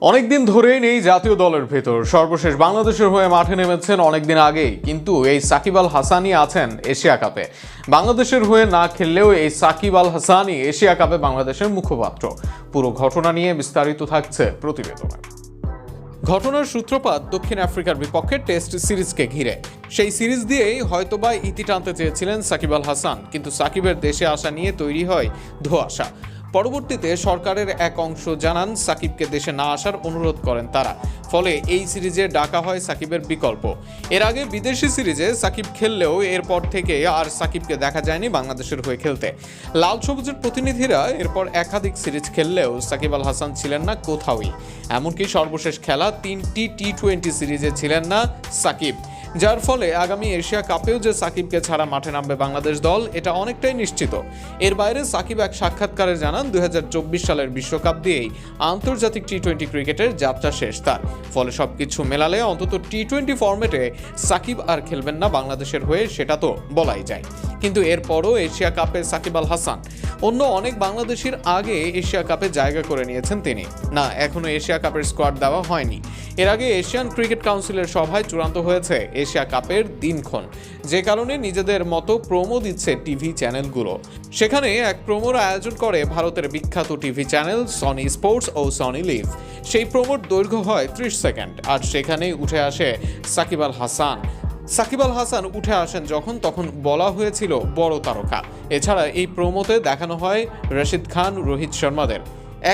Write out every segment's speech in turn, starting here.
অনেকদিন ধরেই নেই জাতীয় দলের ভেতর। সর্বশেষ বাংলাদেশের হয়ে মাঠে নেমেছেন অনেকদিন আগেই, কিন্তু এই সাকিব আল হাসানই আছেন এশিয়া কাপে। বাংলাদেশের হয়ে না খেললেও এই সাকিব আল হাসানই এশিয়া কাপে বাংলাদেশের মুখপাত্র। পুরো ঘটনা নিয়ে বিস্তারিত থাকছে প্রতিবেদনে। ঘটনার সূত্রপাত দক্ষিণ আফ্রিকার বিপক্ষে টেস্ট সিরিজকে ঘিরে। সেই সিরিজ দিয়েই হয়তোবা ইতি টানতে চেয়েছিলেন সাকিব আল হাসান, কিন্তু সাকিবের দেশে আসা নিয়ে তৈরি হয় ধোঁয়াশা। পরবর্তীতে সরকারের এক অংশ জানান সাকিবকে দেশে না আসার অনুরোধ করেন তারা। ফলে এই সিরিজে ডাকা হয় সাকিবের বিকল্প। এর আগে বিদেশি সিরিজে সাকিব খেললেও এরপর থেকে আর সাকিবকে দেখা যায়নি বাংলাদেশের হয়ে খেলতে। লাল সবুজের প্রতিনিধিরা এরপর একাধিক সিরিজ খেললেও সাকিব আল হাসান ছিলেন না কোথাওই। এমনকি সর্বশেষ খেলা 3টি টি-20 সিরিজে ছিলেন না সাকিব, যার ফলে আগামী এশিয়া কাপেও যে সাকিবকে ছাড়া মাঠে নামবে বাংলাদেশ দল এটা অনেকটাই নিশ্চিত। এর বাইরে সাকিব এক সাক্ষাৎকারে জানান 2024 সালের বিশ্বকাপ দিয়েই আন্তর্জাতিক টি-20 ক্রিকেটের যাত্রা শেষ তার। ফলে সবকিছু মেলালে অন্তত টি-20 ফরম্যাটে সাকিব আর খেলবেন না বাংলাদেশের হয়ে, সেটা তো বলাই যায়। কিন্তু এরপরও এশিয়া কাপে সাকিব আল হাসান অন্য অনেক বাংলাদেশির আগে এশিয়া কাপে জায়গা করে নিয়েছেন তিনি। না, এখনো এশিয়া কাপের স্কোয়াড দেওয়া হয়নি। এর আগে এশিয়ান ক্রিকেট কাউন্সিলের সভায় চূড়ান্ত হয়েছে এশিয়া কাপের দিনক্ষণ, যে কারণে নিজেদের মতো প্রোমো দিচ্ছে টিভি চ্যানেলগুলো। সেখানে এক প্রোমোর আয়োজন করে ভারতের বিখ্যাত টিভি চ্যানেল সনি স্পোর্টস ও সনি লিভ। সেই প্রোমোর দৈর্ঘ্য হয় 30 সেকেন্ড, আর সেখানেই উঠে আসে সাকিব আল হাসান। সাকিব আল হাসান উঠে আসেন যখন, তখন বলা হয়েছিল বড় তারকা। এছাড়া এই প্রোমোতে দেখানো হয় রশিদ খান, রোহিত শর্মাদের।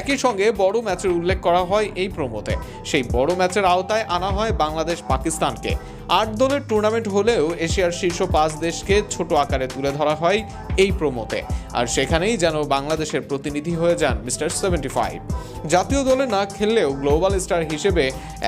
একই সঙ্গে বড় ম্যাচের উল্লেখ করা হয় এই প্রোমোতে। সেই বড় ম্যাচের আওতায় আনা হয় বাংলাদেশ পাকিস্তানকে। 8 দলের টুর্নামেন্ট হলেও এশিয়ার শীর্ষ 5 দেশকে ছোট আকারে তুলে ধরা হয় এই প্রোমোতে। আর সেখানেই যেন বাংলাদেশের প্রতিনিধি হয়ে যান মিস্টার 75। জাতীয় দলে না খেললেও গ্লোবাল স্টার হিসেবে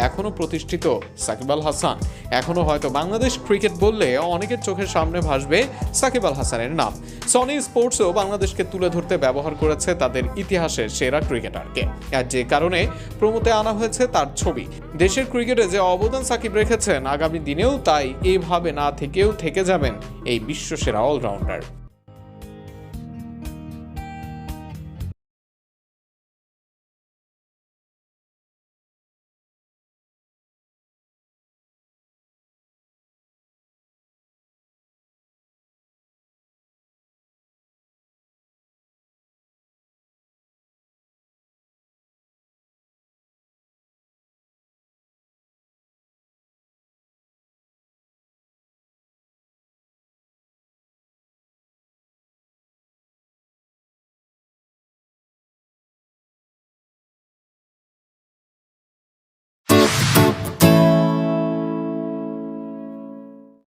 এখনও প্রতিষ্ঠিত সাকিব আল হাসান। এখনও হয়তো বাংলাদেশ ক্রিকেট বললে অনেকের চোখের সামনে ভাসবে সাকিব আল হাসানের নাম। সনি স্পোর্টসও বাংলাদেশকে তুলে ধরতে ব্যবহার করেছে তাদের ইতিহাসের সেরা ক্রিকেটারকে, আর যে কারণে প্রোমোতে আনা হয়েছে তার ছবি। দেশের ক্রিকেটে যে অবদান সাকিব রেখেছেন, আগামী দিনেও তাই এইভাবে না থেকেও থেকে যাবেন এই বিশ্বসেরা অলরাউন্ডার।